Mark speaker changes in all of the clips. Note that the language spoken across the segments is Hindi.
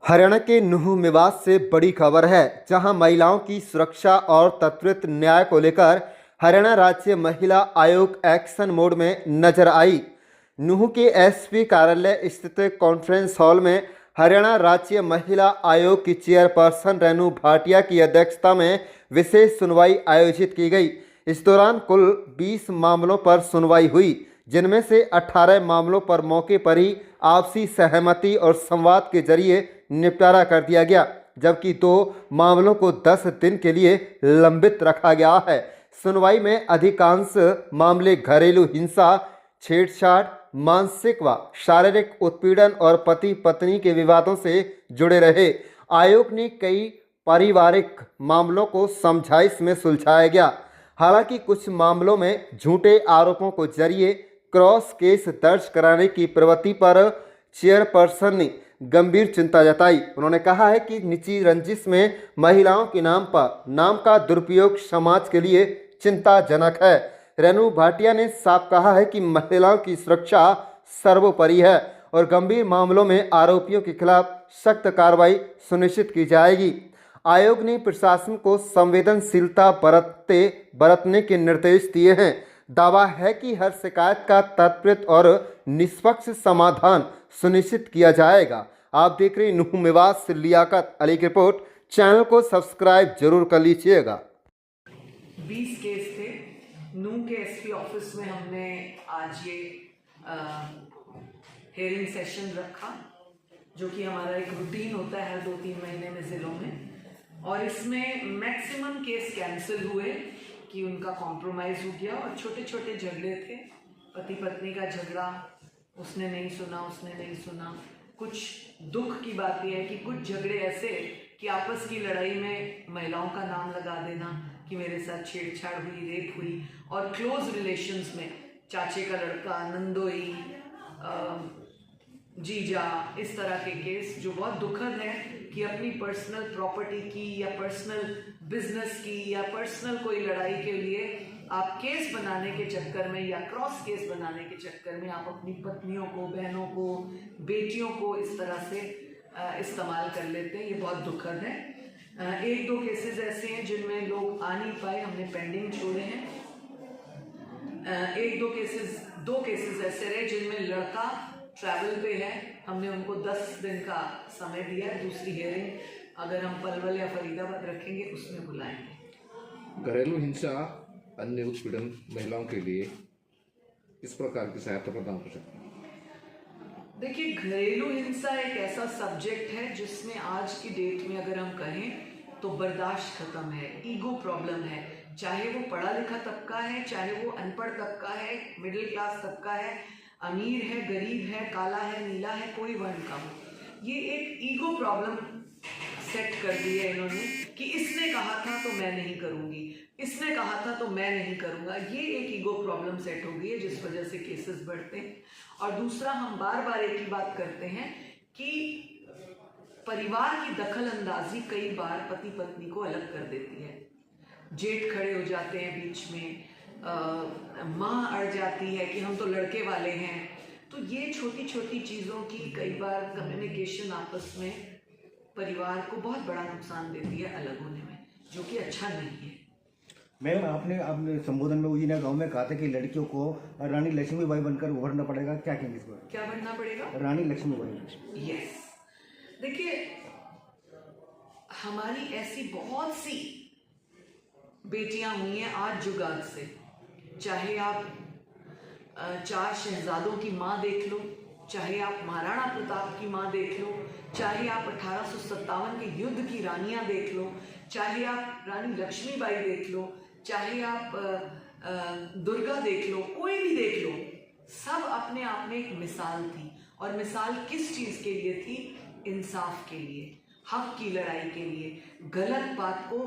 Speaker 1: हरियाणा के नुह मेवात से बड़ी खबर है, जहां महिलाओं की सुरक्षा और त्वरित न्याय को लेकर हरियाणा राज्य महिला आयोग एक्शन मोड में नजर आई। नुह के एसपी कार्यालय स्थित कॉन्फ्रेंस हॉल में हरियाणा राज्य महिला आयोग की चेयरपर्सन रेणु भाटिया की अध्यक्षता में विशेष सुनवाई आयोजित की गई। इस दौरान कुल 20 मामलों पर सुनवाई हुई, जिनमें से 18 मामलों पर मौके पर ही आपसी सहमति और संवाद के जरिए निपटारा कर दिया गया, जबकि 2 मामलों को 10 दिन के लिए लंबित रखा गया है। सुनवाई में अधिकांश मामले घरेलू हिंसा, छेड़छाड़, मानसिक व शारीरिक उत्पीड़न और पति पत्नी के विवादों से जुड़े रहे। आयोग ने कई पारिवारिक मामलों को समझाइश में सुलझाया गया। हालांकि कुछ मामलों में झूठे आरोपों को जरिए क्रॉस केस दर्ज कराने की प्रवृत्ति पर चेयरपर्सन ने गंभीर चिंता जताई। उन्होंने कहा है कि निजी रंजिश में महिलाओं के नाम का दुरुपयोग समाज के लिए चिंताजनक है। रेणु भाटिया ने साफ कहा है कि महिलाओं की सुरक्षा सर्वोपरि है और गंभीर मामलों में आरोपियों के खिलाफ सख्त कार्रवाई सुनिश्चित की जाएगी। आयोग ने प्रशासन को संवेदनशीलता बरतने के निर्देश दिए हैं। दावा है कि हर शिकायत का त्वरित और निष्पक्ष समाधान सुनिश्चित किया जाएगा। आप देख रहे हैं नुह मेवात से लियाकत अली की रिपोर्ट। चैनल को सब्सक्राइब जरूर कर लीजिएगा।
Speaker 2: 20 केस थे। नूह के एसपी ऑफिस में हमने आज ये हेयरिंग सेशन रखा, जो कि हमारा एक रूटीन होता है हर 2-3 महीने में ज़िलों में, और इसमें मैक्सिमम केस कैंसिल हुए कि उनका कॉम्प्रोमाइज़ हो गया। और छोटे छोटे झगड़े थे, पति पत्नी का झगड़ा, उसने नहीं सुना। कुछ दुख की बात यह है कि कुछ झगड़े ऐसे कि आपस की लड़ाई में महिलाओं का नाम लगा देना कि मेरे साथ छेड़छाड़ हुई, रेप हुई, और क्लोज रिलेशंस में चाचे का लड़का, नंदोई, जीजा, इस तरह के केस जो बहुत दुखद है कि अपनी पर्सनल प्रॉपर्टी की या पर्सनल बिजनेस की या पर्सनल कोई लड़ाई के लिए आप केस बनाने के चक्कर में या क्रॉस केस बनाने के चक्कर में आप अपनी पत्नियों को, बहनों को, बेटियों को इस तरह से इस्तेमाल कर लेते हैं। ये बहुत दुखद है। 1-2 केसेस ऐसे हैं जिनमें लोग आ नहीं पाए, हमने पेंडिंग छोड़े हैं। 2 केसेस ऐसे रहे जिनमें लड़का ट्रैवल पे है, हमने उनको 10 दिन का समय दिया है। दूसरी हेयरिंग अगर हम पलवल या फरीदाबाद रखेंगे उसमें बुलाएंगे।
Speaker 3: घरेलू हिंसा, अन्य उत्पीड़न महिलाओं के लिए इस प्रकार की सहायता प्रदान कर सकते हैं।
Speaker 2: देखिए, घरेलू हिंसा एक ऐसा सब्जेक्ट है जिसमें आज की डेट में अगर हम कहें तो बर्दाश्त खत्म है, ईगो प्रॉब्लम है। चाहे वो पढ़ा लिखा तबका है, चाहे वो अनपढ़ तबका है, मिडिल क्लास तबका है, अमीर है, गरीब है, काला है, नीला है, कोई वर्ण का हो, ये एक ईगो प्रॉब्लम सेट कर दी है इन्होंने कि इसने कहा था तो मैं नहीं करूंगी, इसने कहा था तो मैं नहीं करूंगा। ये एक ईगो प्रॉब्लम सेट हो गई है जिस वजह से केसेस बढ़ते हैं। और दूसरा, हम बार बार एक ही बात करते हैं कि परिवार की दखल अंदाजी कई बार पति पत्नी को अलग कर देती है। जेठ खड़े हो जाते हैं बीच में, माँ अड़ जाती है कि हम तो लड़के वाले हैं। तो ये छोटी छोटी चीज़ों की कई बार कम्युनिकेशन आपस में परिवार को बहुत बड़ा नुकसान देती है अलग होने में, जो कि अच्छा नहीं है।
Speaker 4: मैम, आपने अपने संबोधन में उजी ने गाँव में कहा था कि लड़कियों को रानी लक्ष्मीबाई बनकर उभरना पड़ेगा, क्या कहेंगे इस पर?
Speaker 2: क्या बनना पड़ेगा?
Speaker 4: रानी लक्ष्मीबाई।
Speaker 2: यस, देखिए, हमारी ऐसी बहुत सी बेटियां हुई हैं आज जुगात से। चाहे आप 4 शहजादों की माँ देख लो, चाहे आप महाराणा प्रताप की माँ देख लो, चाहे आप 1857 के युद्ध की रानियां देख लो, चाहे आप रानी लक्ष्मीबाई देख लो, चाहे आप दुर्गा देख लो, कोई भी देख लो, सब अपने आप में एक मिसाल थी। और मिसाल किस चीज़ के लिए थी? इंसाफ के लिए, हक की लड़ाई के लिए, गलत बात को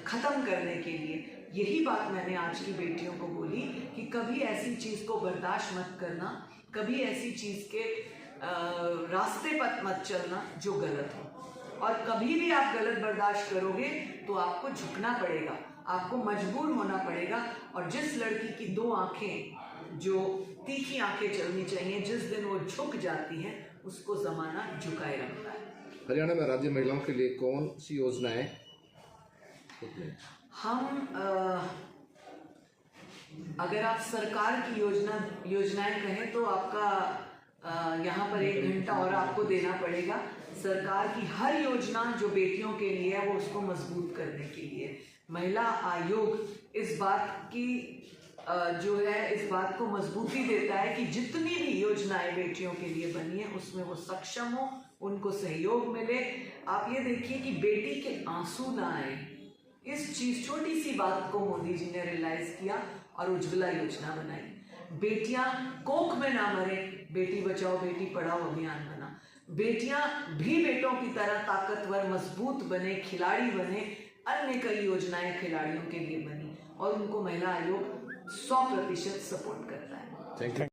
Speaker 2: ख़त्म करने के लिए। यही बात मैंने आज की बेटियों को बोली कि कभी ऐसी चीज़ को बर्दाश्त मत करना, कभी ऐसी चीज़ के रास्ते पर मत चलना जो गलत हो। और कभी भी आप गलत बर्दाश्त करोगे तो आपको झुकना पड़ेगा, आपको मजबूर होना पड़ेगा। और जिस लड़की की 2 आंखें, जो तीखी आंखें चलनी चाहिए, जिस दिन वो झुक जाती हैं उसको ज़माना झुकाए रखता है।
Speaker 3: हरियाणा में राज्य महिलाओं के लिए कौन सी योजनाएं होती हैं?
Speaker 2: हम अगर आप सरकार की योजनाएं कहें तो आपका यहाँ पर 1 घंटा और आपको देना पड़ेगा। सरकार की हर योजना जो बेटियों के लिए है वो उसको मजबूत करने के लिए महिला आयोग इस बात की इस बात को मजबूती देता है कि जितनी भी योजनाएं बेटियों के लिए बनी है उसमें वो सक्षम हो, उनको सहयोग मिले। आप ये देखिए कि बेटी के आंसू ना आए, इस चीज छोटी सी बात को मोदी जी ने रियलाइज किया और उज्ज्वला योजना बनाई। बेटियां कोख में ना मरे, बेटी बचाओ बेटी पढ़ाओ अभियान बना। बेटियां भी बेटों की तरह ताकतवर मजबूत बने, खिलाड़ी बने। अन्य कई योजनाएं खिलाड़ियों के लिए बनी और उनको महिला आयोग 100% सपोर्ट करता है।
Speaker 3: Thank you.